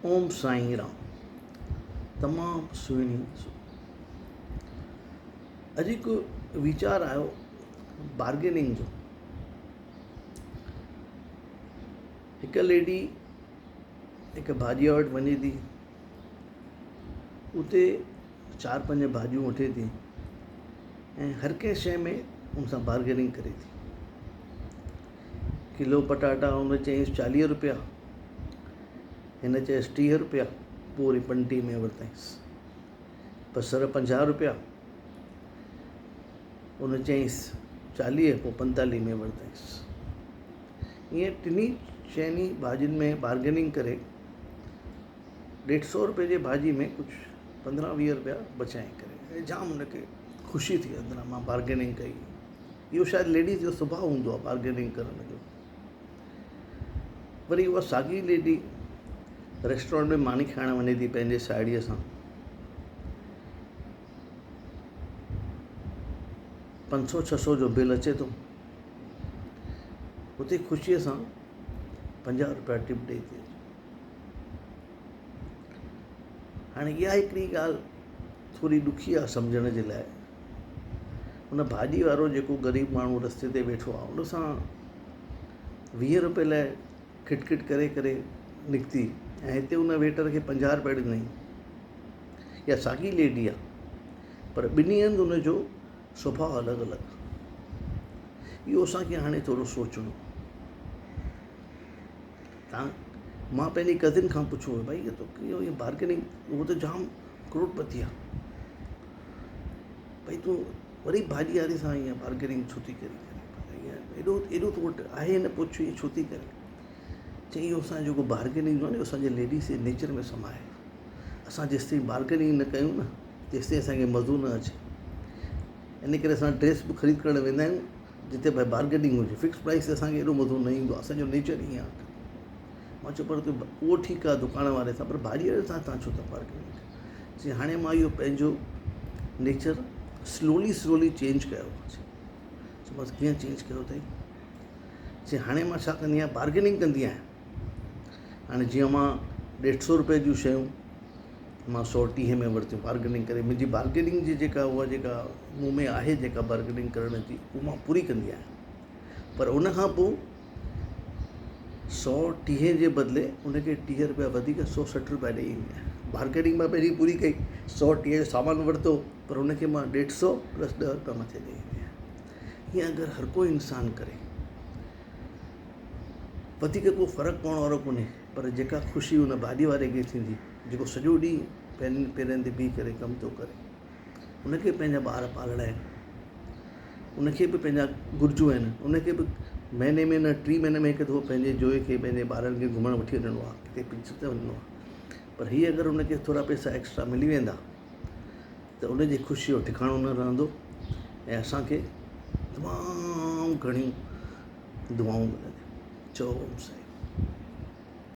ओम साईं राम। तमामु सुहिणी। अॼु हिकु वीचार आयो बार्गेनिंग जो। हिकु लेडी हिकु भाॼीअ वटि वञे थी, उते 4-5 भाॼियूं वठे थी ऐं हर कंहिं शइ में उन सां बार्गेनिंग करे थी। किलो पटाटा हुन चयईंसि 40 रुपया, हिन चयसि 30 रुपया, पोइ वरी 35 में वरितईंसि। बसर 50 रुपया, उन चयईंसि 40, पोइ 45 में वरितईंसि। ईअं टिनी शयुनि भाॼियुनि में बार्गेनिंग करे 150 रुपये जी भाॼी में कुझु 15-20 रुपया बचाए करे जाम हुनखे ख़ुशी थी अंदरां, मां बार्गेनिंग कई। इहो शायदि लेडीज़ जो स्वभाव हूंदो आहे बार्गेनिंग करण जो। वरी उहा साॻी लेडी रेस्टोरेंट में मानी खाइण वञे थी पंहिंजे साहेड़ीअ सां। 500-600 जो बिल अचे थो, हुते ख़ुशीअ सां 50 रुपया टिप ॾेई थी। हाणे इहा हिकिड़ी ॻाल्हि थोरी ॾुखी आहे सम्झण जे लाइ। हुन भाॼी वारो जेको ग़रीब माण्हू रस्ते ते वेठो आहे, उन सां 20 रुपये लाइ खिटखिट करे करे निकिती ऐं हिते उन वेटर खे 50 रुपया ॾिनई। इहा साॻी लेडी आहे, पर ॿिन्ही हंधि उनजो स्वभाव अलॻि अलॻि। इहो असांखे हाणे थोरो सोचणो। मां पंहिंजी कज़िन खां पुछो, भई इहो बार्गेनिंग, उहो त जाम करोड़पति आहे, भई तूं वरी भाॼी वारे सां ईअं बार्गेनिंग छो थी करे? एॾो तो वटि आहे न, पुछ इहो छो थी करे? चई इहो असांजो जेको बार्गेनिंग आहे न, असांजे लेडीज़ जे नेचर में समाए। असां जेसिताईं बार्गेनिंग न कयूं न, तेसिताईं असांखे मज़ो न अचे। इन करे असां ड्रेस बि ख़रीद करणु वेंदा आहियूं जिते भाई बार्गेनिंग हुजे। फिक्स प्राइस ते असांखे एॾो मज़ो न ईंदो आहे, असांजो नेचर ईअं आहे। मां चयो पर उहो ठीकु आहे दुकान वारे सां, पर भाॼी वारे सां तव्हां छो था बार्गेनिंग कयो? चई हाणे मां इहो पंहिंजो नेचर स्लोली चेंज कयो आहे। बसि कीअं चेंज कयो अथई? चई हाणे मां छा कंदी आहियां, बार्गेनिंग कंदी आहियां। हाणे जीअं मां 150 रुपये जूं शयूं मां 130 में वरितियूं बार्गेनिंग करे। मुंहिंजी बार्गेनिंग जी जेका मूं में आहे, जेका बार्गेनिंग करण जी, उहा मां पूरी कंदी आहियां। पर उन खां पोइ 130 जे बदिले उनखे 30 रुपया वधीक 160 रुपया ॾेई ईंदी आहियां। बार्गेनिंग मां पहिरीं पूरी कई, 130 जो सामान वरितो, पर उनखे मां 150 प्लस 10 रुपया मथे ॾेई ईंदी आहियां। हीअं अगरि हर कोई इंसानु करे, वधीक को फ़र्क़ु पवण वारो कोन्हे। पर जेका ख़ुशी हुन भाॼी वारे खे थींदी, जेको सॼो ॾींहुं पेरनि ते बीह करे कमु थो करे, उनखे पंहिंजा ॿार पालणा आहिनि, उनखे बि पंहिंजा घुर्जूं आहिनि, उनखे बि महीने में न 3 महीने में हिकु दफ़ो पंहिंजे जोइ खे, पंहिंजे ॿारनि खे घुमणु वठी वञिणो आहे, किथे पिक्चर ते वञिणो आहे। पर हीअ अगरि उनखे थोरा पैसा एक्स्ट्रा मिली वेंदा त उनजी ख़ुशी जो ठिकाणो न रहंदो ऐं असांखे तमामु घणियूं दुआऊं मिलंदियूं। चओ ओम साईं।